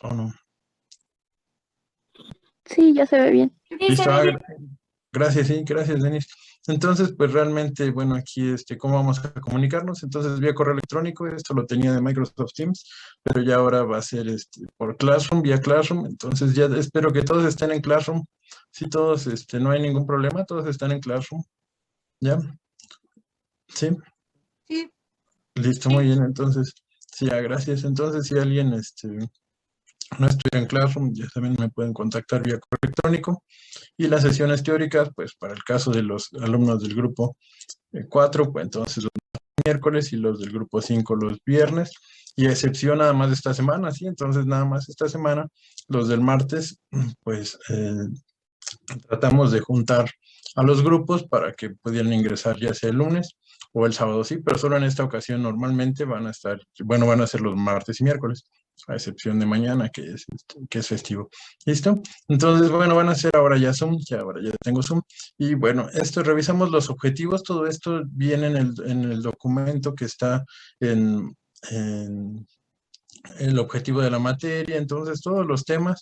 ¿O no? Sí, ya se ve bien. Sí, se Listo, ve bien. gracias, sí, gracias, Denis. Entonces, pues realmente, bueno, aquí, ¿cómo vamos a comunicarnos? Entonces, vía correo electrónico, esto lo tenía de Microsoft Teams, pero ya ahora va a ser por Classroom, vía Classroom. Entonces, ya espero que todos estén en Classroom. Si todos, no hay ningún problema, todos están en Classroom. ¿Ya? Sí, Sí, listo, muy sí. bien. Entonces, sí, gracias. Entonces, si alguien, no estuviera en Classroom, ya también me pueden contactar vía correo electrónico. Y las sesiones teóricas, pues para el caso de los alumnos del grupo 4, pues entonces los miércoles y los del grupo 5 los viernes, y a excepción nada más de esta semana, ¿sí? Entonces nada más esta semana, los del martes, pues tratamos de juntar a los grupos para que pudieran ingresar ya sea el lunes o el sábado, sí, pero solo en esta ocasión normalmente van a estar, bueno, van a ser los martes y miércoles, a excepción de mañana, que es festivo. ¿Listo? Entonces, bueno, van a ser ahora ya Zoom, ya ahora ya tengo Zoom. Y bueno, revisamos los objetivos, todo esto viene en el documento que está en el objetivo de la materia, entonces todos los temas,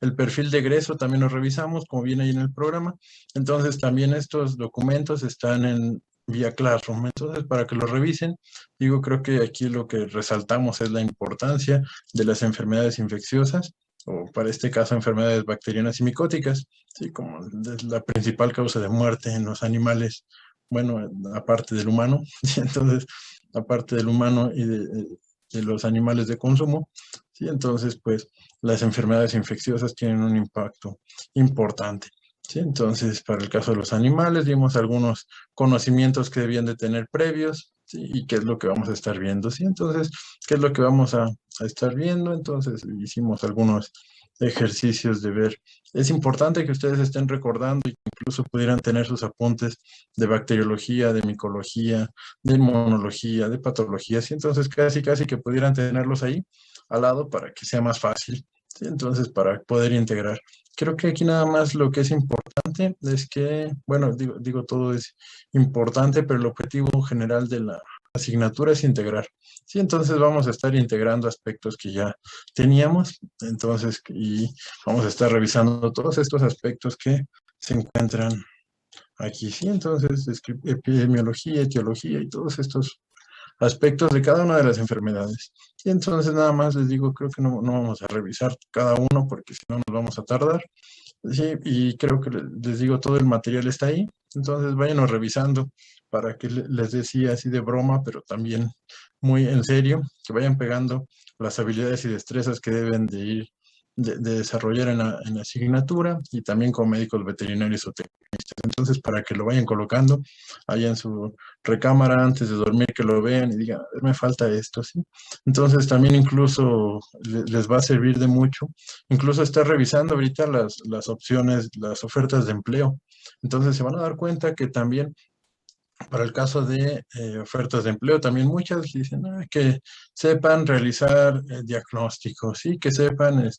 el perfil de egreso también lo revisamos, como viene ahí en el programa. Entonces también estos documentos están en vía Classroom, entonces para que lo revisen, digo, creo que aquí lo que resaltamos es la importancia de las enfermedades infecciosas, o para este caso enfermedades bacterianas y micóticas, ¿sí? Como es la principal causa de muerte en los animales, bueno, aparte del humano, ¿sí? Entonces, aparte del humano y de los animales de consumo, ¿sí? Entonces, pues las enfermedades infecciosas tienen un impacto importante, ¿sí? Entonces, para el caso de los animales, vimos algunos conocimientos que debían de tener previos, ¿sí? Y qué es lo que vamos a estar viendo, ¿sí? Entonces, ¿qué es lo que vamos a estar viendo? Entonces, hicimos algunos ejercicios de ver. Es importante que ustedes estén recordando y que incluso pudieran tener sus apuntes de bacteriología, de micología, de inmunología, de patología, ¿sí? Entonces casi, casi que pudieran tenerlos ahí al lado para que sea más fácil, ¿sí? Entonces, para poder integrar. Creo que aquí nada más lo que es importante es que, bueno, digo todo es importante, pero el objetivo general de la asignatura es integrar. Sí, entonces vamos a estar integrando aspectos que ya teníamos, entonces, y vamos a estar revisando todos estos aspectos que se encuentran aquí, sí, entonces, epidemiología, etiología y todos estos aspectos de cada una de las enfermedades. Y entonces nada más les digo, creo que no vamos a revisar cada uno porque si no nos vamos a tardar. Sí, y creo que les digo, todo el material está ahí. Entonces váyanos revisando para que les decía así de broma, pero también muy en serio, que vayan pegando las habilidades y destrezas que deben de ir de desarrollar en la asignatura y también con médicos veterinarios o tecnistas. Entonces, para que lo vayan colocando allá en su recámara antes de dormir, que lo vean y digan, "A ver, me falta esto", ¿sí? Entonces, también incluso les va a servir de mucho, incluso estar revisando ahorita las opciones, las ofertas de empleo. Entonces, se van a dar cuenta que también para el caso de ofertas de empleo, también muchas dicen que sepan realizar diagnósticos, ¿sí? Que sepan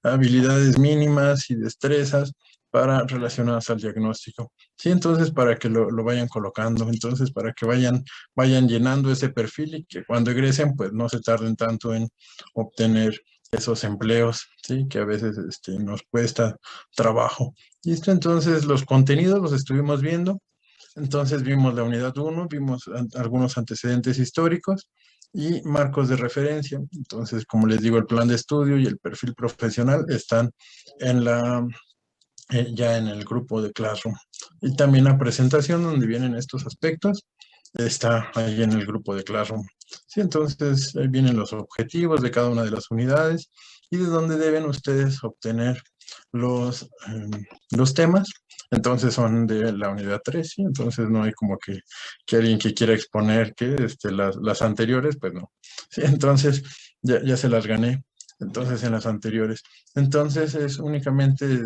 habilidades mínimas y destrezas para relacionadas al diagnóstico. Sí, entonces para que lo vayan colocando, entonces para que vayan llenando ese perfil y que cuando egresen, pues no se tarden tanto en obtener esos empleos, ¿sí? Que a veces nos cuesta trabajo. Y esto entonces los contenidos los estuvimos viendo. Entonces vimos la unidad 1, vimos algunos antecedentes históricos y marcos de referencia. Entonces, como les digo, el plan de estudio y el perfil profesional están en ya en el grupo de Classroom. Y también la presentación donde vienen estos aspectos está ahí en el grupo de Classroom. Sí, entonces ahí vienen los objetivos de cada una de las unidades y de dónde deben ustedes obtener los temas. Entonces son de la unidad 3, ¿sí? Entonces no hay como que alguien que quiera exponer que las anteriores, pues no. Sí, entonces ya se las gané. Entonces en las anteriores. Entonces es únicamente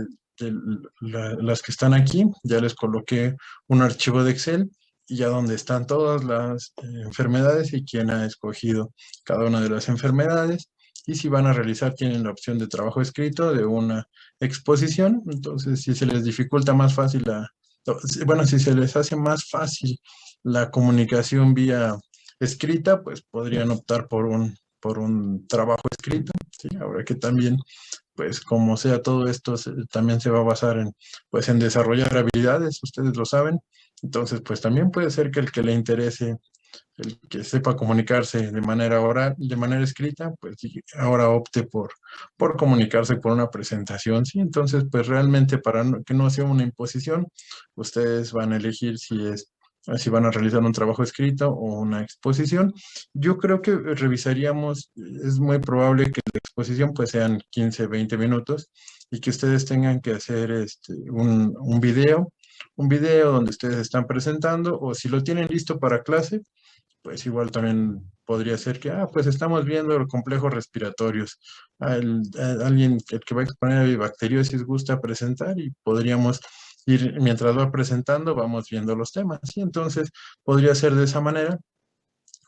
las que están aquí, ya les coloqué un archivo de Excel y ya donde están todas las enfermedades y quién ha escogido cada una de las enfermedades. Y si van a realizar, tienen la opción de trabajo escrito, de una exposición. Entonces, si se les dificulta más fácil bueno, si se les hace más fácil la comunicación vía escrita, pues podrían optar por un trabajo escrito escrito, ¿sí? Ahora que también, pues como sea, todo esto también se va a basar en, pues, en desarrollar habilidades, ustedes lo saben. Entonces, pues también puede ser que el que le interese, el que sepa comunicarse de manera oral, de manera escrita, pues sí, ahora opte por comunicarse por una presentación, ¿sí? Entonces, pues realmente para que no sea una imposición, ustedes van a elegir si van a realizar un trabajo escrito o una exposición. Yo creo que revisaríamos, es muy probable que la exposición pues sean 15, 20 minutos y que ustedes tengan que hacer un video donde ustedes están presentando, o si lo tienen listo para clase, pues igual también podría ser que, pues estamos viendo los complejos respiratorios. Alguien el que va a exponer bacteriosis gusta presentar y podríamos ir, mientras va presentando, vamos viendo los temas. Y entonces podría ser de esa manera.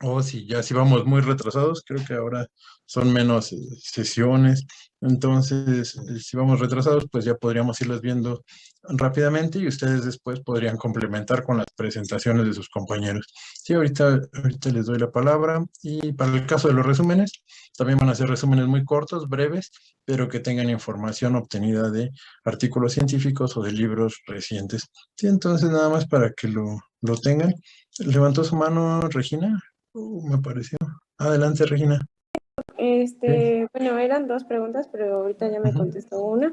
O si vamos muy retrasados, creo que ahora son menos sesiones. Entonces, si vamos retrasados, pues ya podríamos irlas viendo rápidamente y ustedes después podrían complementar con las presentaciones de sus compañeros. Sí, ahorita les doy la palabra. Y para el caso de los resúmenes, también van a ser resúmenes muy cortos, breves, pero que tengan información obtenida de artículos científicos o de libros recientes. Sí, entonces nada más para que lo tengan. ¿Levantó su mano Regina? Me pareció. Adelante, Regina. Sí. Bueno, eran dos preguntas, pero ahorita ya me Ujú. contestó una.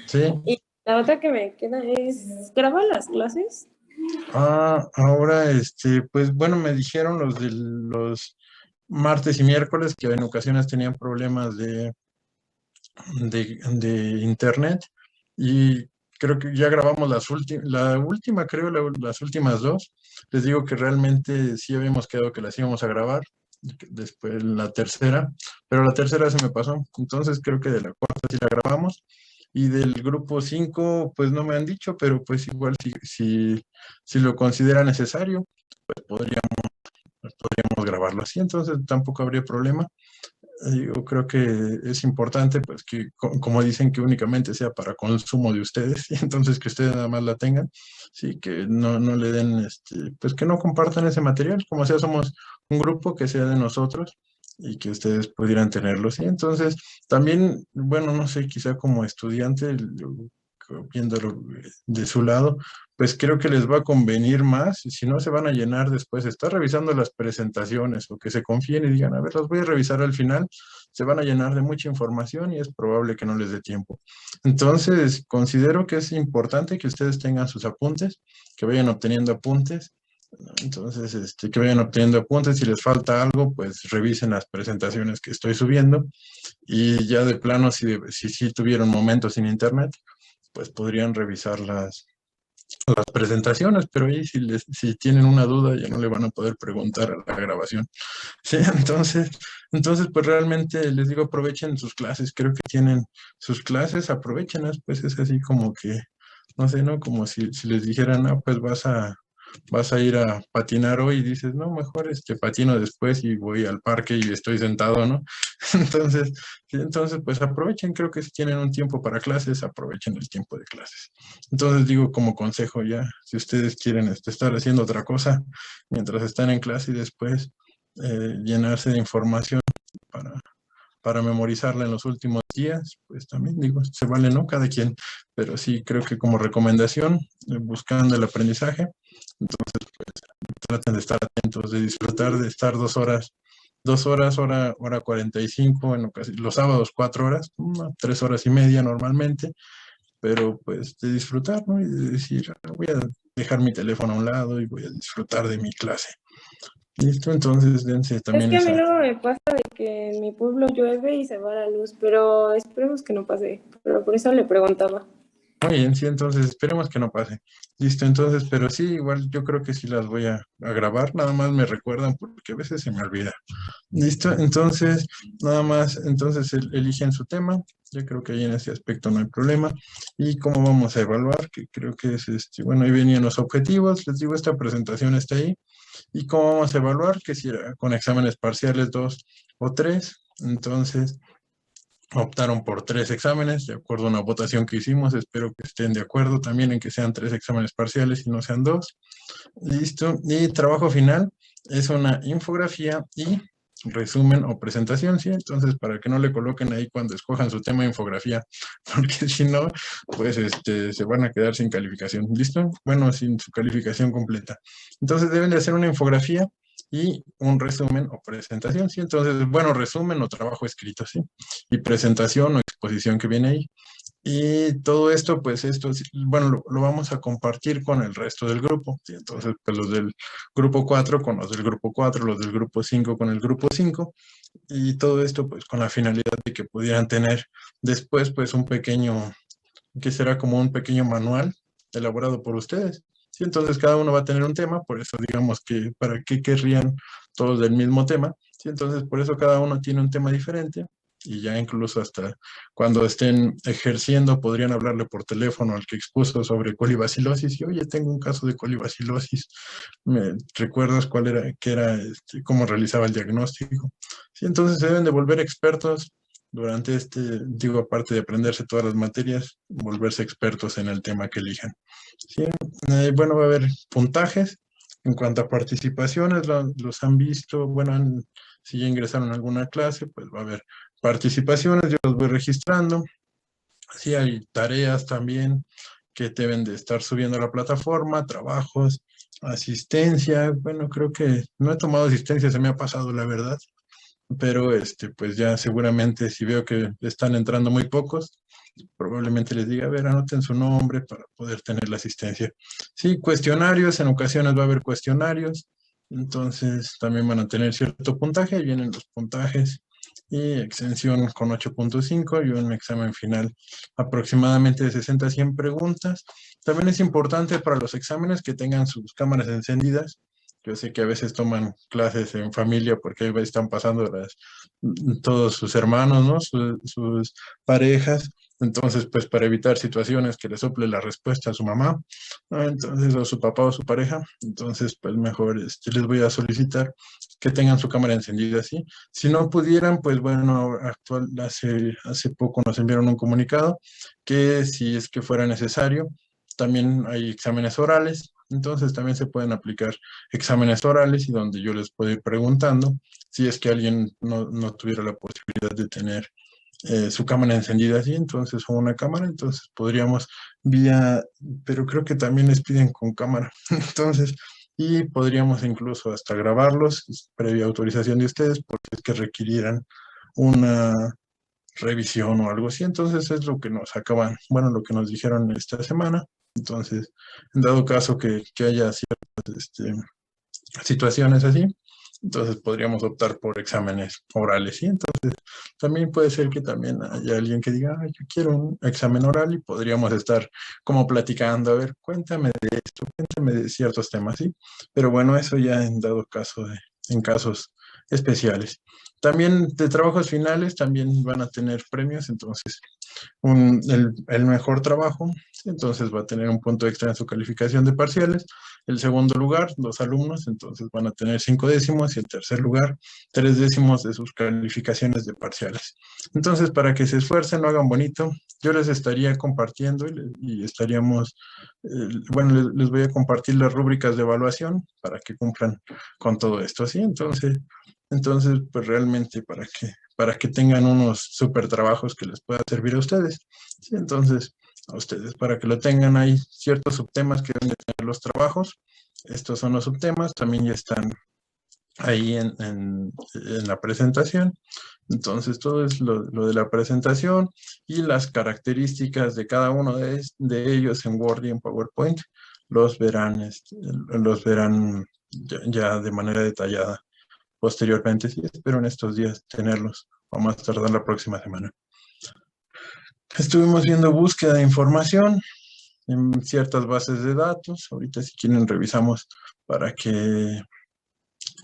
Sí. Y la otra que me queda es, ¿graba las clases? Ahora, pues bueno, me dijeron los de los martes y miércoles que en ocasiones tenían problemas de internet y creo que ya grabamos la última, creo, las últimas dos. Les digo que realmente sí habíamos quedado que las íbamos a grabar, después la tercera, pero la tercera se me pasó. Entonces creo que de la cuarta sí la grabamos. Y del grupo 5 pues no me han dicho, pero pues igual si lo considera necesario, pues podríamos grabarlo así, entonces tampoco habría problema. Yo creo que es importante, pues, que como dicen, que únicamente sea para consumo de ustedes, y entonces que ustedes nada más la tengan, sí, que no le den, pues que no compartan ese material, como sea, somos un grupo que sea de nosotros y que ustedes pudieran tenerlo, sí. Entonces, también, bueno, no sé, quizá como estudiante, viéndolo de su lado, pues creo que les va a convenir más, y si no se van a llenar después, estar revisando las presentaciones o que se confíen y digan, a ver, las voy a revisar al final, se van a llenar de mucha información y es probable que no les dé tiempo. Entonces, considero que es importante que ustedes tengan sus apuntes, que vayan obteniendo apuntes. Entonces, que vayan obteniendo apuntes. Si les falta algo, pues revisen las presentaciones que estoy subiendo. Y ya de plano, si tuvieron momentos sin internet, pues podrían revisar las presentaciones, pero ahí si tienen una duda ya no le van a poder preguntar a la grabación. Sí, entonces pues realmente les digo, aprovechen sus clases, creo que tienen sus clases, aprovechenlas, pues es así como que, no sé, ¿no? Como si les dijeran, no, pues vas a ir a patinar hoy y dices, no, mejor patino después y voy al parque y estoy sentado, ¿no? Entonces, sí, entonces pues aprovechen, creo que si tienen un tiempo para clases, aprovechen el tiempo de clases. Entonces digo como consejo ya, si ustedes quieren estar haciendo otra cosa mientras están en clase y después llenarse de información para, para memorizarla en los últimos días, pues también digo, se vale, ¿no? Cada quien, pero sí creo que como recomendación, buscando el aprendizaje, entonces pues traten de estar atentos, de disfrutar de estar 2 horas, 2 horas, hora 45, en ocasiones, los sábados 4 horas, 3 horas y media normalmente, pero pues de disfrutar, ¿no? Y de decir, voy a dejar mi teléfono a un lado y voy a disfrutar de mi clase. Listo, entonces dense Es también que a mí esa. luego me pasa de que en mi pueblo llueve y se va la luz, pero esperemos que no pase. Pero por eso le preguntaba. Muy bien, sí, entonces esperemos que no pase. Listo, entonces, pero sí, igual yo creo que sí las voy a grabar, nada más me recuerdan porque a veces se me olvida. Listo, entonces, nada más, entonces eligen su tema, yo creo que ahí en ese aspecto no hay problema. Y cómo vamos a evaluar, que creo que es bueno, ahí venían los objetivos, les digo, esta presentación está ahí. Y cómo vamos a evaluar, que si era con exámenes parciales 2 o 3, entonces optaron por 3 exámenes, de acuerdo a una votación que hicimos. Espero que estén de acuerdo también en que sean 3 exámenes parciales y no sean 2. Listo. Y trabajo final es una infografía y resumen o presentación, ¿sí? Entonces, para que no le coloquen ahí cuando escojan su tema de infografía, porque si no, pues se van a quedar sin calificación. ¿Listo? Bueno, sin su calificación completa. Entonces, deben de hacer una infografía y un resumen o presentación, ¿sí? Entonces, bueno, resumen o trabajo escrito, ¿sí? Y presentación o exposición que viene ahí. Y todo esto, pues bueno, lo vamos a compartir con el resto del grupo, ¿sí? Entonces, pues los del grupo 4 con los del grupo 4, los del grupo 5 con el grupo 5, y todo esto, pues con la finalidad de que pudieran tener después, pues un pequeño, que será como un pequeño manual elaborado por ustedes. Sí, entonces cada uno va a tener un tema, por eso digamos que para qué querrían todos del mismo tema. Sí, entonces por eso cada uno tiene un tema diferente y ya incluso hasta cuando estén ejerciendo podrían hablarle por teléfono al que expuso sobre colibacilosis y oye, tengo un caso de colibacilosis, ¿me recuerdas cuál era, qué era, cómo realizaba el diagnóstico? Sí, entonces se deben de volver expertos durante digo, aparte de aprenderse todas las materias, volverse expertos en el tema que elijan. Sí, bueno, va a haber puntajes. En cuanto a participaciones, los han visto, bueno, si ya ingresaron a alguna clase, pues va a haber participaciones, yo los voy registrando. Sí, hay tareas también que deben de estar subiendo a la plataforma, trabajos, asistencia. Bueno, creo que no he tomado asistencia, se me ha pasado, la verdad, pero pues ya seguramente si veo que están entrando muy pocos, probablemente les diga, a ver, anoten su nombre para poder tener la asistencia. Sí, cuestionarios, en ocasiones va a haber cuestionarios, entonces también van a tener cierto puntaje, ahí vienen los puntajes y exención con 8.5 y un examen final aproximadamente de 60 a 100 preguntas. También es importante para los exámenes que tengan sus cámaras encendidas. Yo sé que a veces toman clases en familia porque ahí están pasando todos sus hermanos, ¿no? Sus parejas. Entonces, pues para evitar situaciones que le sople la respuesta a su mamá, ¿no? Entonces, o su papá o su pareja, entonces, pues mejor les voy a solicitar que tengan su cámara encendida, ¿sí? Si no pudieran, pues bueno, hace poco nos enviaron un comunicado que si es que fuera necesario, también hay exámenes orales, entonces también se pueden aplicar exámenes orales y donde yo les puedo ir preguntando si es que alguien no tuviera la posibilidad de tener su cámara encendida así, entonces, o una cámara, entonces podríamos vía, pero creo que también les piden con cámara, entonces, y podríamos incluso hasta grabarlos previa autorización de ustedes, porque es que requirieran una revisión o algo así, entonces es lo que nos acaban, bueno, lo que nos dijeron esta semana, entonces, en dado caso que haya ciertas situaciones así, entonces podríamos optar por exámenes orales, ¿sí? Entonces, también puede ser que también haya alguien que diga, "Ay, yo quiero un examen oral", y podríamos estar como platicando, a ver, cuéntame de esto, cuéntame de ciertos temas, ¿sí? Pero bueno, eso ya en dado caso en casos especiales. También de trabajos finales también van a tener premios, entonces el mejor trabajo, entonces va a tener un punto extra en su calificación de parciales. El segundo lugar, 2 alumnos, entonces van a tener 5 décimos y el tercer lugar, 3 décimos de sus calificaciones de parciales. Entonces, para que se esfuercen, lo hagan bonito, yo les estaría compartiendo y estaríamos, bueno, les voy a compartir las rúbricas de evaluación para que cumplan con todo esto, ¿sí? Entonces, pues realmente para que tengan unos súper trabajos que les pueda servir a ustedes. Sí, entonces, a ustedes, para que lo tengan, hay ciertos subtemas que deben de tener los trabajos. Estos son los subtemas, también ya están ahí en la presentación. Entonces, todo es lo de la presentación y las características de cada uno de ellos en Word y en PowerPoint los verán ya de manera detallada posteriormente. Sí, espero en estos días tenerlos, o más tardar la próxima semana. Estuvimos viendo búsqueda de información en ciertas bases de datos. Ahorita si quieren revisamos para que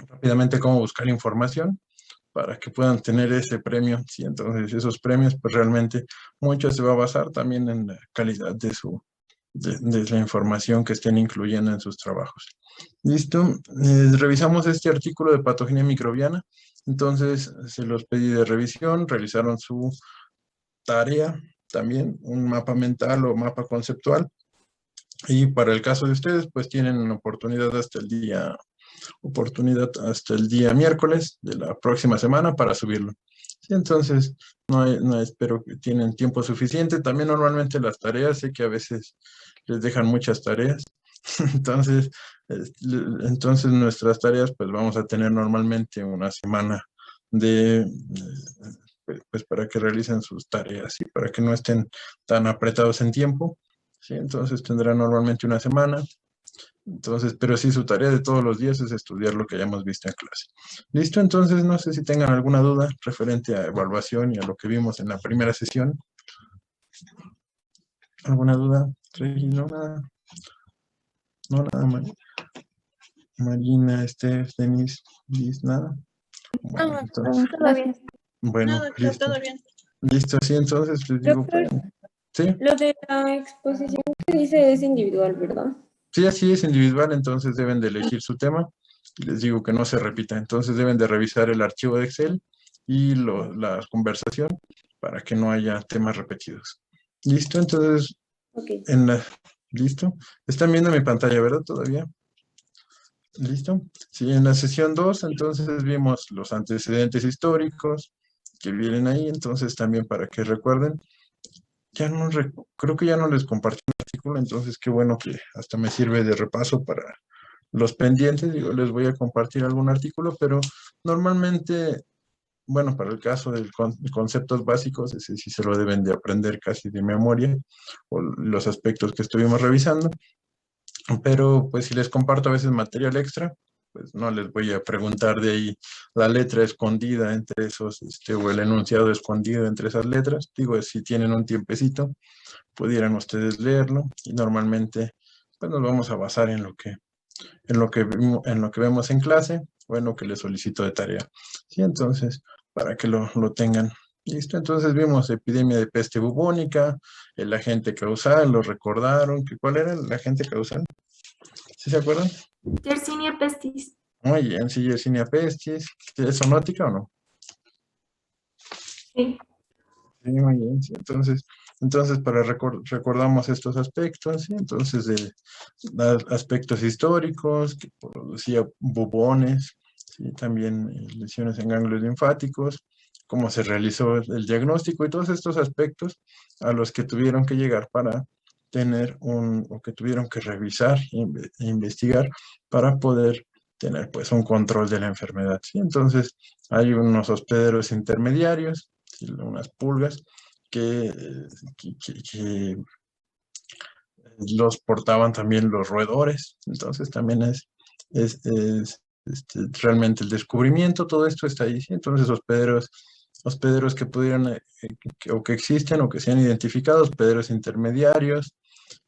rápidamente cómo buscar información para que puedan tener ese premio. Sí, entonces esos premios pues realmente mucho se va a basar también en la calidad de la información que estén incluyendo en sus trabajos. Listo, revisamos este artículo de patogenia microbiana, entonces se los pedí de revisión, realizaron su tarea, también un mapa mental o mapa conceptual, y para el caso de ustedes, pues tienen oportunidad hasta el día oportunidad hasta el día miércoles de la próxima semana para subirlo. Sí, entonces, espero que tienen tiempo suficiente. También normalmente las tareas, sé que a veces les dejan muchas tareas. Entonces, entonces nuestras tareas, pues vamos a tener normalmente una semana de, pues para que realicen sus tareas y para que no estén tan apretados en tiempo. Sí, entonces tendrán normalmente una semana. Entonces, pero sí, su tarea de todos los días es estudiar lo que hayamos visto en clase. Listo, entonces no sé si tengan alguna duda referente a evaluación y a lo que vimos en la primera sesión. ¿Alguna duda? Regi, no, nada. No, nada, Marina, Steph, Denise, Liz, nada. Bueno, entonces, Todo bien. bueno, No, doctor, listo. todo bien. Listo, sí, entonces les digo, Doctor, sí, lo de la exposición que dice es individual, ¿verdad? sí, así es individual, entonces deben de elegir su tema. Y les digo que no se repita, entonces deben de revisar el archivo de Excel y la conversación para que no haya temas repetidos. Listo, entonces, Ok. listo. Están viendo mi pantalla, ¿verdad? Todavía. ¿Listo? Sí, en la sesión 2, entonces vimos los antecedentes históricos que vienen ahí, entonces también para que recuerden, ya no creo que ya no les compartí un artículo, entonces qué bueno que hasta me sirve de repaso para los pendientes, digo, les voy a compartir algún artículo, pero normalmente, bueno, para el caso de conceptos básicos, ese sí se lo deben de aprender casi de memoria, o los aspectos que estuvimos revisando. Pero pues si les comparto a veces material extra, pues no les voy a preguntar de ahí la letra escondida entre esos, o el enunciado escondido entre esas letras. Digo, si tienen un tiempecito, pudieran ustedes leerlo y normalmente pues nos vamos a basar en lo que vemos en clase o en lo que les solicito de tarea. Sí, entonces, para que lo tengan. Listo, entonces vimos epidemia de peste bubónica, el agente causal, lo recordaron, ¿cuál era el agente causal? ¿Sí se acuerdan? Yersinia pestis. Muy bien, sí, Yersinia pestis. ¿Es zoonótica o no? Sí. Sí, muy bien, sí. Entonces para recordamos estos aspectos, ¿sí? Entonces, aspectos históricos, que producía bubones, ¿sí? También lesiones en ganglios linfáticos, cómo se realizó el diagnóstico y todos estos aspectos a los que tuvieron que llegar para tener o que tuvieron que revisar e investigar para poder tener pues un control de la enfermedad, ¿sí? Entonces hay unos hospederos intermediarios, ¿sí? Unas pulgas que, que los portaban también los roedores, entonces también es realmente el descubrimiento, todo esto está ahí, ¿sí? Entonces hospederos que pudieran, o que existen o que se han identificado, hospederos intermediarios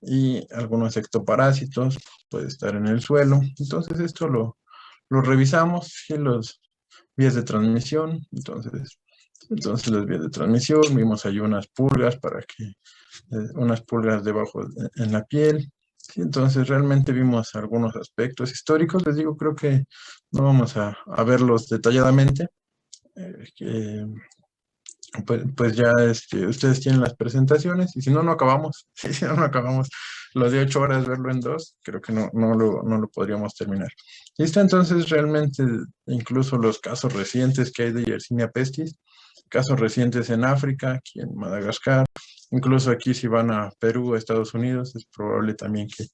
y algunos ectoparásitos, puede estar en el suelo, entonces esto lo revisamos, ¿sí? Los vías de transmisión, entonces las vías de transmisión, vimos ahí unas pulgas unas pulgas debajo en la piel. Sí, entonces realmente vimos algunos aspectos históricos, les digo, creo que no vamos a verlos detalladamente. Pues ya ustedes tienen las presentaciones y si no, no acabamos. Sí, si no, no acabamos. Lo de 8 horas, verlo en 2, creo que no lo podríamos terminar. Listo, entonces realmente incluso los casos recientes que hay de Yersinia pestis, casos recientes en África, aquí en Madagascar, incluso aquí si van a Perú, a Estados Unidos, es probable también que,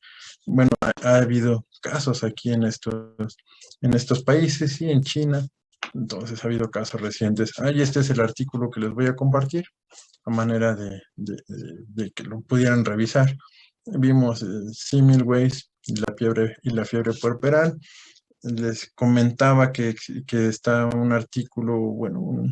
bueno, ha habido casos aquí en estos países, sí, en China, entonces ha habido casos recientes. Y este es el artículo que les voy a compartir a manera de que lo pudieran revisar. Vimos Similways y la fiebre puerperal. Les comentaba que está un artículo, bueno,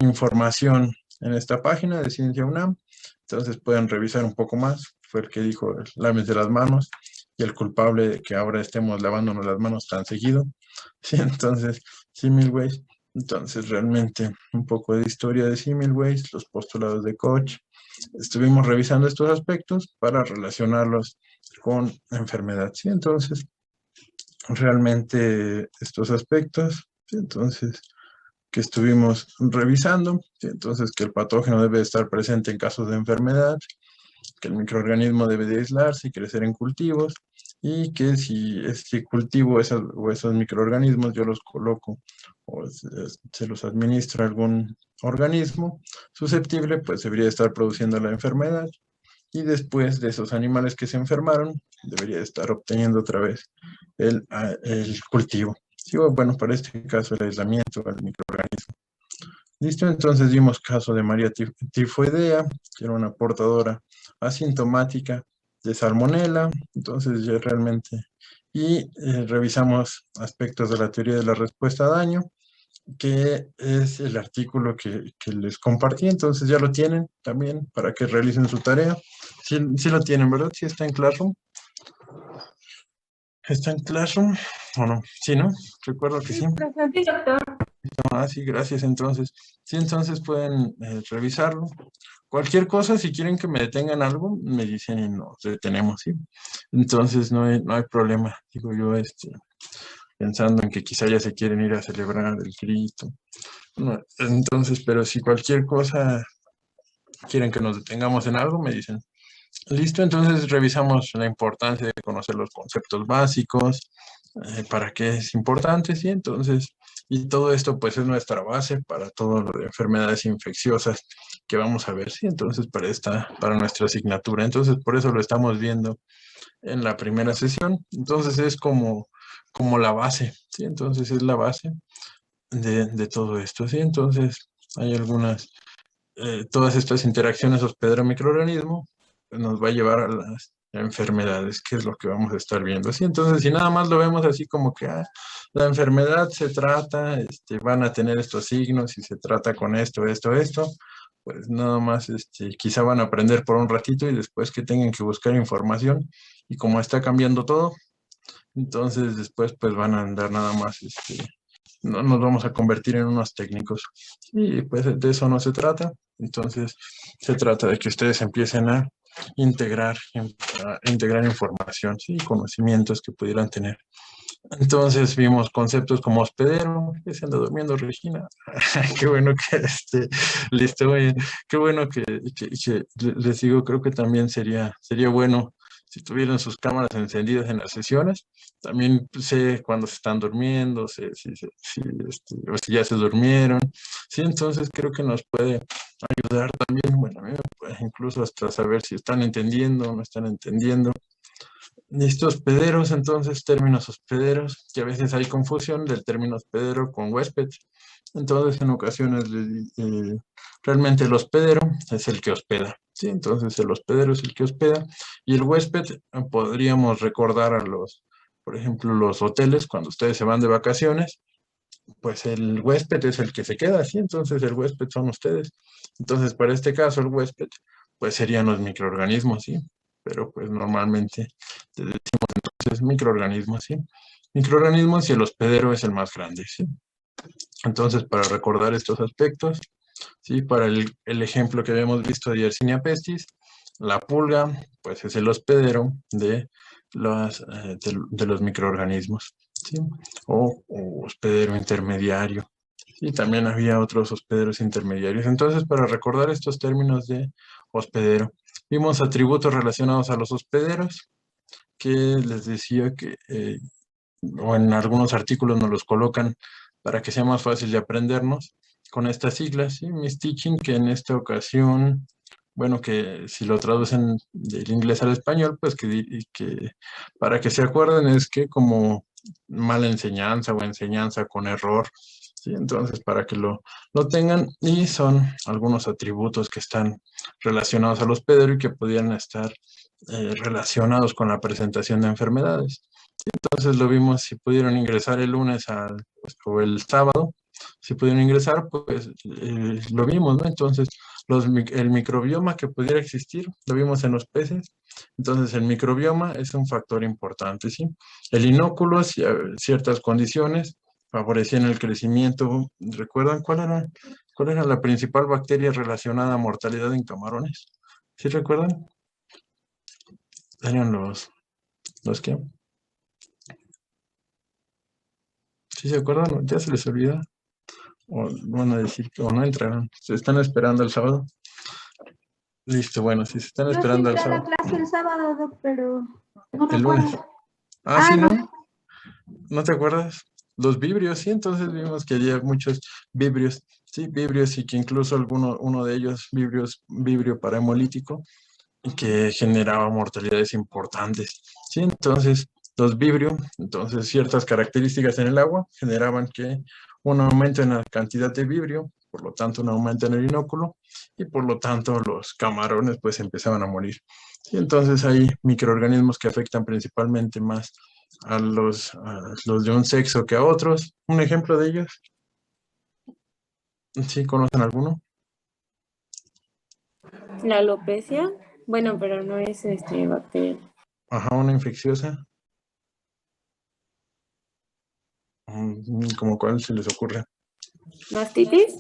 información en esta página de Ciencia UNAM. Entonces pueden revisar un poco más. Fue el que dijo, lávese las manos y el culpable de que ahora estemos lavándonos las manos tan seguido. Sí, entonces, Similways. Entonces, realmente un poco de historia de Similways, los postulados de Koch. Estuvimos revisando estos aspectos para relacionarlos con la enfermedad. Sí, entonces, realmente estos aspectos, sí, entonces, que estuvimos revisando, sí, entonces que el patógeno debe estar presente en casos de enfermedad, que el microorganismo debe de aislarse y crecer en cultivos, y que si este cultivo o esos microorganismos yo los coloco o se los administra a algún organismo susceptible, pues debería estar produciendo la enfermedad, y después de esos animales que se enfermaron, debería estar obteniendo otra vez el cultivo. Sí, bueno, para este caso el aislamiento del microorganismo. Listo, entonces vimos caso de María tifoidea, que era una portadora asintomática de salmonela, entonces ya realmente, y revisamos aspectos de la teoría de la respuesta a daño, que es el artículo que les compartí, entonces ya lo tienen también para que realicen su tarea. Sí, sí lo tienen, ¿verdad? Sí está en Classroom. ¿Está en Classroom o no? Sí, ¿no? Recuerdo que sí. Sí, doctor. Ah, sí, gracias. Entonces, sí, entonces pueden revisarlo. Cualquier cosa, si quieren que me detengan algo, me dicen y nos detenemos, ¿sí? Entonces, no hay problema. Digo yo, pensando en que quizá ya se quieren ir a celebrar el grito. No, entonces, pero si cualquier cosa quieren que nos detengamos en algo, me dicen. Listo, entonces revisamos la importancia de conocer los conceptos básicos, para qué es importante, ¿sí? Entonces, y todo esto pues es nuestra base para todas las enfermedades infecciosas que vamos a ver, ¿sí? Entonces, para nuestra asignatura. Entonces, por eso lo estamos viendo en la primera sesión. Entonces, es como la base, ¿sí? Entonces, es la base de todo esto, ¿sí? Entonces, hay todas estas interacciones hospedero-microorganismo pues, nos va a llevar a las enfermedades, que es lo que vamos a estar viendo. ¿Sí? Entonces, si nada más lo vemos así como que la enfermedad se trata, van a tener estos signos y se trata con esto, pues nada más, quizá van a aprender por un ratito y después que tengan que buscar información y como está cambiando todo, entonces después pues van a andar nada más, no nos vamos a convertir en unos técnicos. Y pues de eso no se trata. Entonces se trata de que ustedes empiecen a integrar información, ¿sí? Conocimientos que pudieran tener. Entonces vimos conceptos como hospedero, que se anda durmiendo Regina. Qué bueno que listo, muy bien. Qué bueno que les digo, creo que también sería bueno si tuvieran sus cámaras encendidas en las sesiones. También sé cuando se están durmiendo, o si ya se durmieron. Sí, entonces creo que nos puede ayudar también, bueno, a mí me puede incluso hasta saber si están entendiendo o no están entendiendo. Listo, hospederos, entonces, términos hospederos, que a veces hay confusión del término hospedero con huésped. Entonces, en ocasiones, realmente el hospedero es el que hospeda, ¿sí? Entonces, el hospedero es el que hospeda y el huésped, podríamos recordar por ejemplo, los hoteles, cuando ustedes se van de vacaciones, pues el huésped es el que se queda, ¿sí? Entonces, el huésped son ustedes. Entonces, para este caso, el huésped, pues serían los microorganismos, ¿sí? Pero pues normalmente entonces microorganismos, ¿sí? Microorganismos y el hospedero es el más grande, ¿sí? Entonces, para recordar estos aspectos, ¿sí? Para el ejemplo que habíamos visto de Yersinia pestis, la pulga, pues es el hospedero de los microorganismos, ¿sí? O hospedero intermediario. Y también había otros hospederos intermediarios. Entonces, para recordar estos términos de hospedero, vimos atributos relacionados a los hospederos, que les decía que, o en algunos artículos nos los colocan para que sea más fácil de aprendernos con estas siglas, ¿sí? Miss Teaching, que en esta ocasión, bueno, que si lo traducen del inglés al español, pues que para que se acuerden es que como mala enseñanza o enseñanza con error, ¿sí? Entonces, para que lo tengan, y son algunos atributos que están relacionados al hospedero y que podrían estar relacionados con la presentación de enfermedades. Entonces lo vimos, si pudieron ingresar el lunes o el sábado, si pudieron ingresar, pues lo vimos, ¿no? Entonces, el microbioma que pudiera existir, lo vimos en los peces. Entonces, el microbioma es un factor importante, ¿sí? El inóculo, ciertas condiciones, favorecían el crecimiento. ¿Recuerdan cuál era la principal bacteria relacionada a mortalidad en camarones? ¿Sí recuerdan? Eran ¿los qué? ¿Sí se acuerdan? ¿Ya se les olvida? O van a decir que o no entraron. Se están esperando el sábado. Listo, bueno, si se están Yo sí esperando al fui a la sábado, clase el sábado, Doc, pero no el lunes. recuerdo. Ah, sí, ¿no? No. ¿No te acuerdas? Los vibrios, sí, entonces vimos que había muchos vibrios, sí, vibrios y que incluso uno de ellos, vibrio parahemolítico, y que generaba mortalidades importantes. Sí, entonces los vibrio, entonces ciertas características en el agua generaban que un aumento en la cantidad de vibrio, por lo tanto un aumento en el inóculo y por lo tanto los camarones pues empezaban a morir. Sí, entonces hay microorganismos que afectan principalmente más a los de un sexo que a otros. Un ejemplo de ellos, ¿sí conocen alguno? La alopecia, bueno, pero no es bacteria. Ajá, una infecciosa. ¿Como cuál se les ocurre? ¿Mastitis?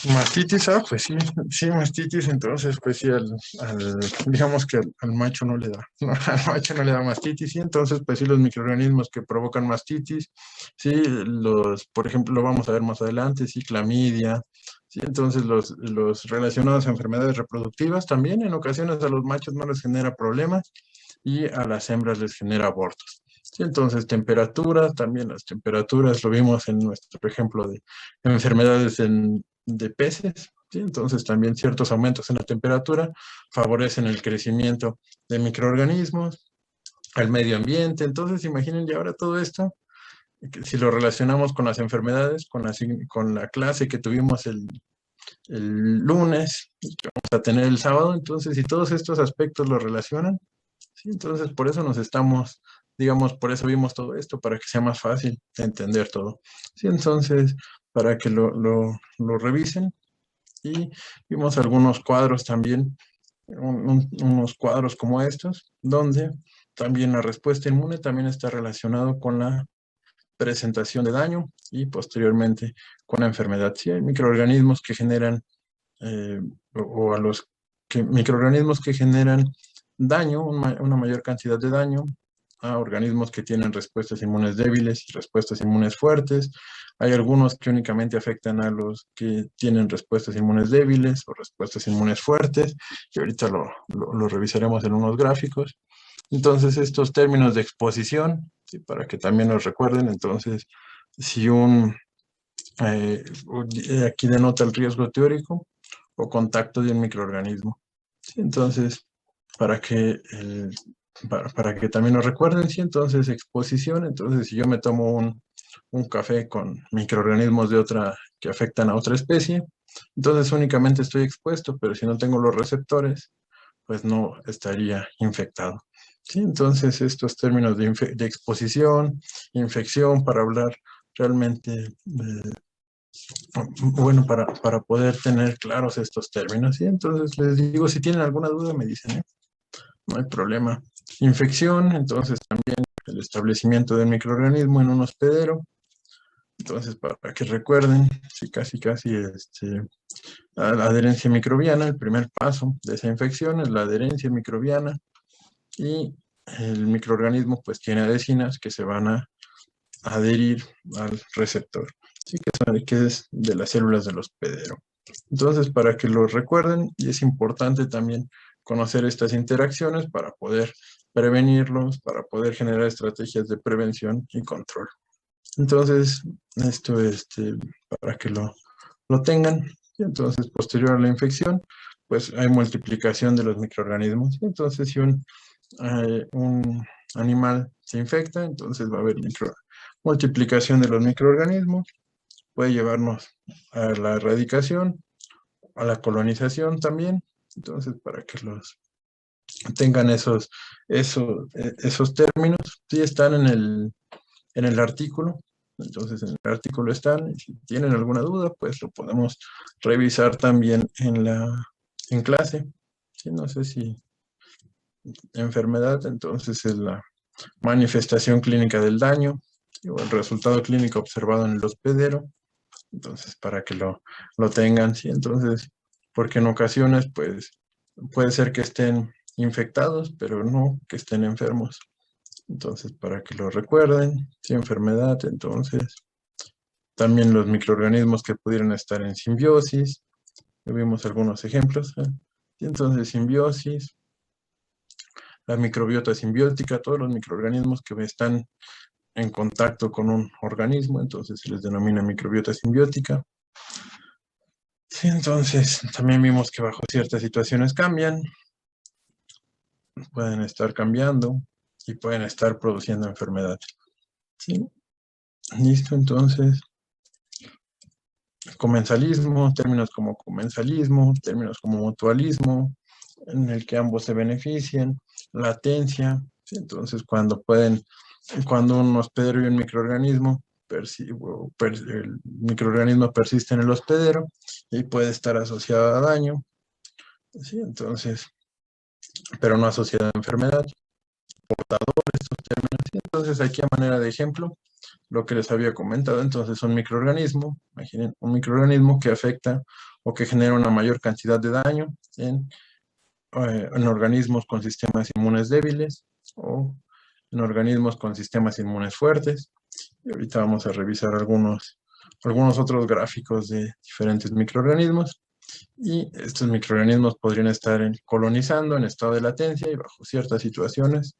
Mastitis, pues sí, sí, mastitis, entonces, pues sí, digamos que al macho no le da, ¿no? Al macho no le da mastitis, y entonces, pues sí, los microorganismos que provocan mastitis, sí, por ejemplo, lo vamos a ver más adelante, sí, clamidia, sí, entonces los relacionados a enfermedades reproductivas también, en ocasiones a los machos no les genera problemas, y a las hembras les genera abortos. Sí, entonces, temperaturas, también las temperaturas, lo vimos en nuestro ejemplo de enfermedades de peces, ¿sí? Entonces también ciertos aumentos en la temperatura favorecen el crecimiento de microorganismos, al medio ambiente. Entonces imaginen ya ahora todo esto, que si lo relacionamos con las enfermedades, con la clase que tuvimos el lunes y que vamos a tener el sábado, entonces si todos estos aspectos lo relacionan, ¿sí? Entonces por eso digamos, por eso vimos todo esto, para que sea más fácil entender todo. ¿Sí? Entonces, para que lo revisen, y vimos algunos cuadros también, unos cuadros como estos, donde también la respuesta inmune también está relacionado con la presentación de daño y posteriormente con la enfermedad. Sí, hay microorganismos que generan, o a los microorganismos que generan daño, una mayor cantidad de daño a organismos que tienen respuestas inmunes débiles y respuestas inmunes fuertes. Hay algunos que únicamente afectan a los que tienen respuestas inmunes débiles o respuestas inmunes fuertes, y ahorita lo revisaremos en unos gráficos. Entonces, estos términos de exposición, ¿sí? Para que también los recuerden, entonces, si aquí denota el riesgo teórico o contacto de un microorganismo. ¿Sí? Entonces, para que, para que también lo recuerden, sí, entonces exposición, entonces si yo me tomo un café con microorganismos de otra que afectan a otra especie, entonces únicamente estoy expuesto, pero si no tengo los receptores, pues no estaría infectado. ¿Sí? Entonces estos términos de exposición, infección, para hablar realmente, bueno, para poder tener claros estos términos. ¿Sí? Entonces les digo, si tienen alguna duda me dicen, ¿eh? No hay problema. Infección, entonces también el establecimiento del microorganismo en un hospedero. Entonces, para que recuerden, sí, casi, la adherencia microbiana, el primer paso de esa infección es la adherencia microbiana, y el microorganismo pues tiene adhesinas que se van a adherir al receptor, sí, que es de las células del hospedero. Entonces, para que lo recuerden, y es importante también conocer estas interacciones para poder prevenirlos, para poder generar estrategias de prevención y control. Entonces, esto para que lo tengan. Y entonces, posterior a la infección, pues hay multiplicación de los microorganismos. Entonces, si un animal se infecta, entonces va a haber multiplicación de los microorganismos, puede llevarnos a la erradicación, a la colonización también. Entonces, para que los tengan esos términos, sí están en el artículo. Entonces, en el artículo están, y si tienen alguna duda, pues lo podemos revisar también en clase. Sí, no sé si enfermedad, entonces es la manifestación clínica del daño, o el resultado clínico observado en el hospedero. Entonces, para que lo tengan, sí, entonces, porque en ocasiones, pues, puede ser que estén infectados, pero no que estén enfermos. Entonces, para que lo recuerden, sí, enfermedad, entonces, también los microorganismos que pudieran estar en simbiosis, vimos algunos ejemplos, ¿eh? ¿sí? Entonces, simbiosis, la microbiota simbiótica, todos los microorganismos que están en contacto con un organismo, entonces se les denomina microbiota simbiótica. Sí, entonces también vimos que bajo ciertas situaciones cambian, pueden estar cambiando y pueden estar produciendo enfermedad. ¿Sí? Listo, entonces, comensalismo, términos como comensalismo, términos como mutualismo, en el que ambos se benefician, latencia, ¿sí? Entonces cuando un hospedero y un microorganismo, el microorganismo persiste en el hospedero y puede estar asociado a daño, ¿sí? Entonces, pero no asociado a enfermedad, estos términos. ¿Sí? Entonces aquí a manera de ejemplo, lo que les había comentado, entonces un microorganismo, imaginen, un microorganismo que afecta o que genera una mayor cantidad de daño en organismos con sistemas inmunes débiles o en organismos con sistemas inmunes fuertes. Y ahorita vamos a revisar algunos otros gráficos de diferentes microorganismos. Y estos microorganismos podrían estar colonizando en estado de latencia y bajo ciertas situaciones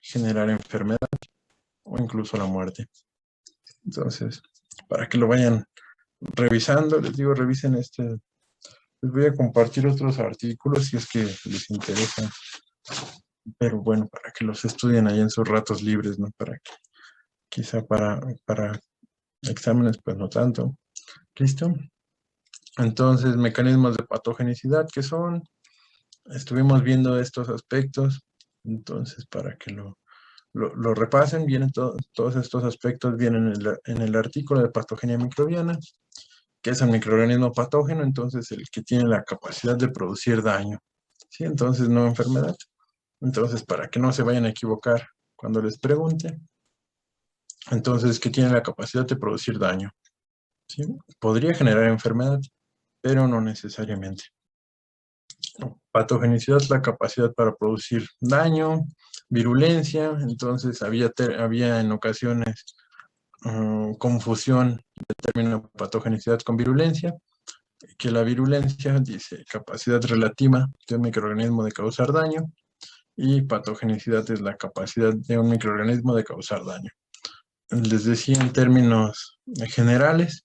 generar enfermedad o incluso la muerte. Entonces, para que lo vayan revisando, les digo, revisen les voy a compartir otros artículos si es que les interesa, pero bueno, para que los estudien ahí en sus ratos libres, ¿no? Quizá para exámenes, pues no tanto. ¿Listo? Entonces, mecanismos de patogenicidad, ¿qué son? Estuvimos viendo estos aspectos, entonces para que lo repasen, vienen todos estos aspectos vienen en el artículo de patogenia microbiana, que es el microorganismo patógeno, entonces el que tiene la capacidad de producir daño, ¿sí? Entonces no enfermedad. Entonces, para que no se vayan a equivocar cuando les pregunte, entonces que tiene la capacidad de producir daño, ¿sí? Podría generar enfermedad, pero no necesariamente. Patogenicidad es la capacidad para producir daño, virulencia, entonces había en ocasiones confusión de término patogenicidad con virulencia, que la virulencia dice capacidad relativa de un microorganismo de causar daño y patogenicidad es la capacidad de un microorganismo de causar daño. Les decía en términos generales,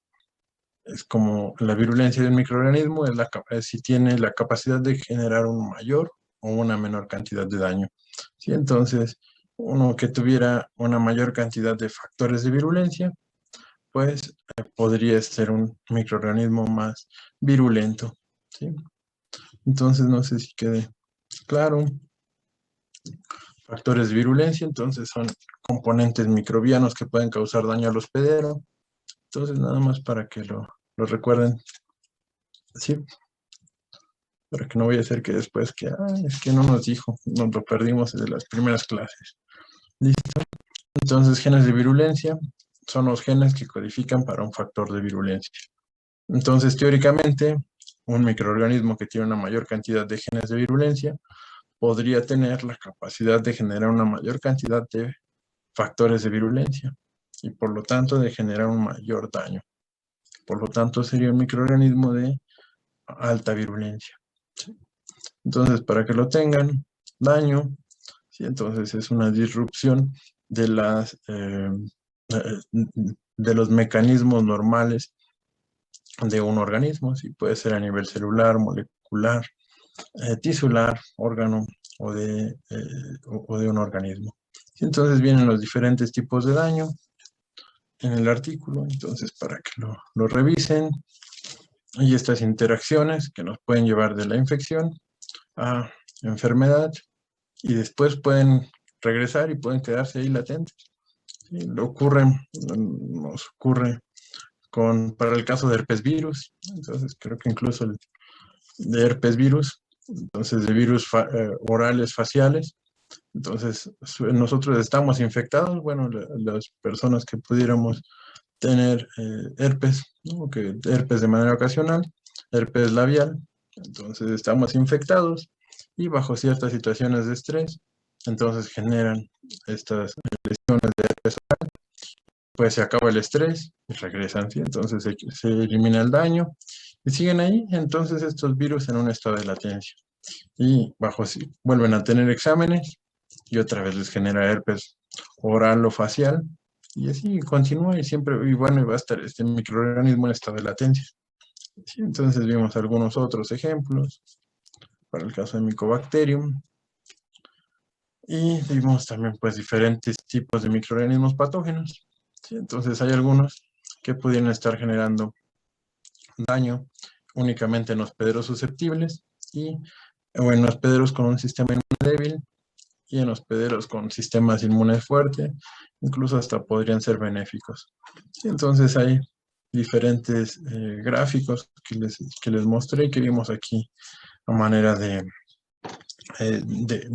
es como la virulencia de un microorganismo es si tiene la capacidad de generar un mayor o una menor cantidad de daño. ¿Sí? Entonces, uno que tuviera una mayor cantidad de factores de virulencia, pues podría ser un microorganismo más virulento. ¿Sí? Entonces, no sé si quede claro. Factores de virulencia, entonces son componentes microbianos que pueden causar daño al hospedero. Entonces, nada más para que lo recuerden. Sí, para que no vaya a ser que después es que no nos dijo, nos lo perdimos desde las primeras clases. ¿Listo? Entonces, genes de virulencia son los genes que codifican para un factor de virulencia. Entonces, teóricamente, un microorganismo que tiene una mayor cantidad de genes de virulencia podría tener la capacidad de generar una mayor cantidad de factores de virulencia y por lo tanto de generar un mayor daño. Por lo tanto, sería un microorganismo de alta virulencia. ¿Sí? Entonces, para que lo tengan, daño, ¿sí? Entonces es una disrupción de los mecanismos normales de un organismo, ¿sí? Puede ser a nivel celular, molecular, tisular, órgano o de un organismo. ¿Sí? Entonces vienen los diferentes tipos de daño en el artículo, entonces para que lo revisen. Y estas interacciones que nos pueden llevar de la infección a enfermedad y después pueden regresar y pueden quedarse ahí latentes. ¿Sí? Nos ocurre para el caso de herpes virus, entonces creo que incluso el de herpes virus, entonces de virus orales faciales, entonces nosotros estamos infectados, bueno, las personas que pudiéramos tener herpes, ¿no? Herpes de manera ocasional, herpes labial, entonces estamos infectados y bajo ciertas situaciones de estrés, entonces generan estas lesiones de herpes oral, pues se acaba el estrés y regresan, ¿sí? Entonces se elimina el daño y siguen ahí, entonces estos virus en un estado de latencia. y vuelven a tener exámenes y otra vez les genera herpes oral o facial y así continúa y siempre, y bueno, y va a estar este microorganismo en estado de latencia. Sí, entonces vimos algunos otros ejemplos para el caso de Mycobacterium y vimos también pues diferentes tipos de microorganismos patógenos. Sí, entonces hay algunos que pudieran estar generando daño únicamente en hospederos susceptibles o en hospederos con un sistema inmune débil y en hospederos con sistemas inmunes fuertes, incluso hasta podrían ser benéficos. Sí, entonces hay diferentes gráficos que les mostré y que vimos aquí a manera de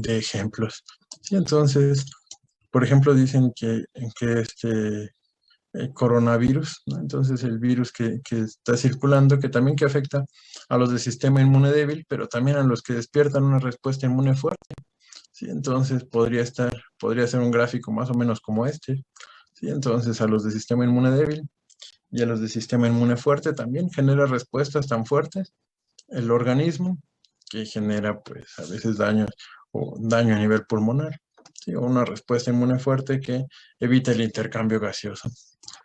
ejemplos. Sí, entonces, por ejemplo, dicen que este coronavirus, ¿no? Entonces el virus que está circulando, que también que afecta a los de sistema inmune débil, pero también a los que despiertan una respuesta inmune fuerte. ¿Sí? Entonces podría ser un gráfico más o menos como este. ¿Sí? Entonces a los de sistema inmune débil y a los de sistema inmune fuerte también genera respuestas tan fuertes el organismo que genera pues a veces daño a nivel pulmonar. ¿Sí? O una respuesta inmune fuerte que evita el intercambio gaseoso,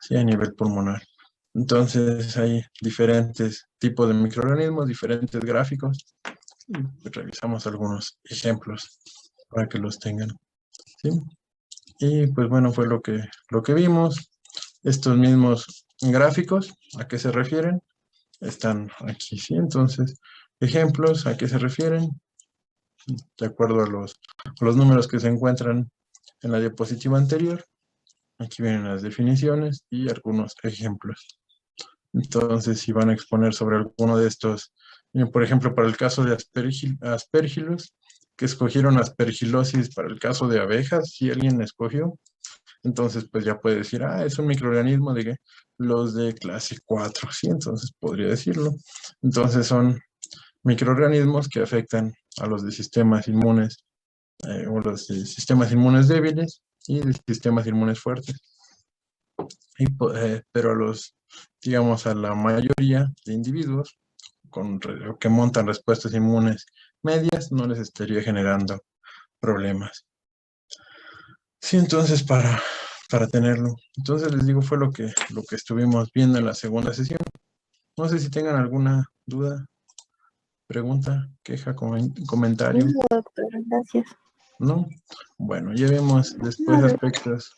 ¿sí? A nivel pulmonar. Entonces hay diferentes tipos de microorganismos, diferentes gráficos y revisamos algunos ejemplos para que los tengan. ¿Sí? Y pues bueno, fue lo que vimos. Estos mismos gráficos, ¿a qué se refieren? Están aquí, ¿sí? Entonces, ejemplos, ¿a qué se refieren? De acuerdo a los números que se encuentran en la diapositiva anterior. Aquí vienen las definiciones y algunos ejemplos. Entonces, si van a exponer sobre alguno de estos, por ejemplo, para el caso de Aspergillus, que escogieron aspergilosis para el caso de abejas, si alguien escogió, entonces pues ya puede decir, es un microorganismo de los de clase 4, ¿sí? Entonces podría decirlo. Entonces son microorganismos que afectan a los de sistemas inmunes o los de sistemas inmunes débiles y de sistemas inmunes fuertes. Pero digamos, a la mayoría de individuos que montan respuestas inmunes medias no les estaría generando problemas. Sí, entonces para tenerlo. Entonces les digo, fue lo que estuvimos viendo en la segunda sesión. No sé si tengan alguna duda, pregunta, queja, comentario. No, doctor, gracias. ¿No? Bueno, ya vemos después No, aspectos.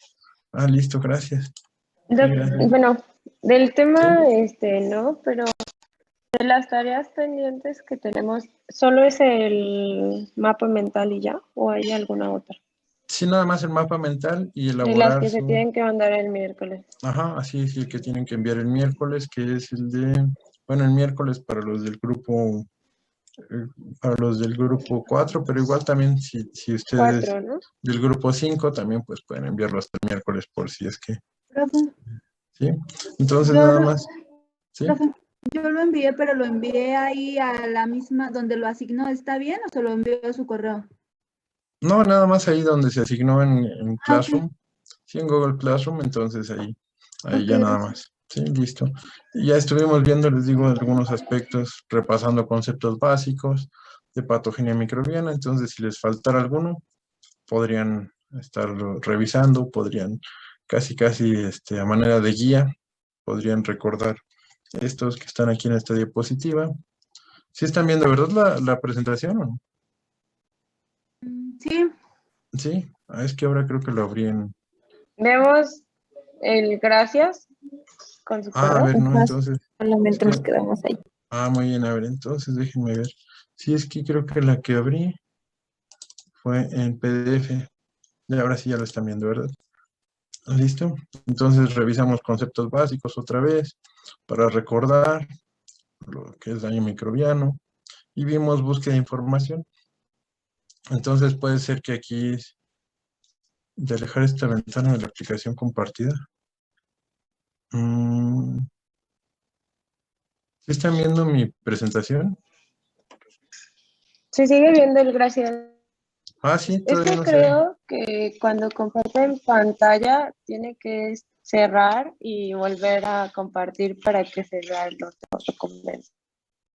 Listo, gracias. Sí, gracias. Bueno, del tema, Sí. no, pero de las tareas pendientes que tenemos, ¿solo es el mapa mental y ya? ¿O hay alguna otra? Sí, nada más el mapa mental y De las elaborar que se tienen que mandar el miércoles. Ajá, así es el que tienen que enviar el miércoles, que es el miércoles eh, para los del grupo 4, pero igual también si ustedes 4, ¿no? del grupo 5 también pues pueden enviarlo hasta el miércoles por si es que, profe, ¿sí? Entonces yo nada lo, más, ¿sí? profe, yo lo envié, pero lo envié ahí a la misma donde lo asignó. ¿Está bien o se lo envió a su correo? No, nada más ahí donde se asignó en Ok, Classroom, sí, en Google Classroom, entonces ahí ok, ya nada gracias. más, sí, listo. Y ya estuvimos viendo, les digo, algunos aspectos, repasando conceptos básicos de patogenia microbiana, entonces si les faltara alguno, podrían estarlo revisando, podrían casi a manera de guía, podrían recordar estos que están aquí en esta diapositiva. ¿Sí están viendo, verdad, la presentación o no? Sí, Sí, es que ahora creo que lo abrí Vemos el gracias con su A correo. ver, no, más entonces, es solamente que, nos quedamos ahí. muy bien, a ver, entonces déjenme ver. Sí, es que creo que la que abrí fue en PDF. Y ahora sí ya lo están viendo, ¿verdad? ¿Listo? Entonces revisamos conceptos básicos otra vez para recordar lo que es daño microbiano y vimos búsqueda de información. Entonces puede ser que aquí, de alejar esta ventana de la aplicación compartida. ¿Sí están viendo mi presentación? Se sigue viendo el gracias. Sí, Es todavía que no se ve. creo que cuando comparten pantalla tiene que cerrar y volver a compartir para que se vean los documentos.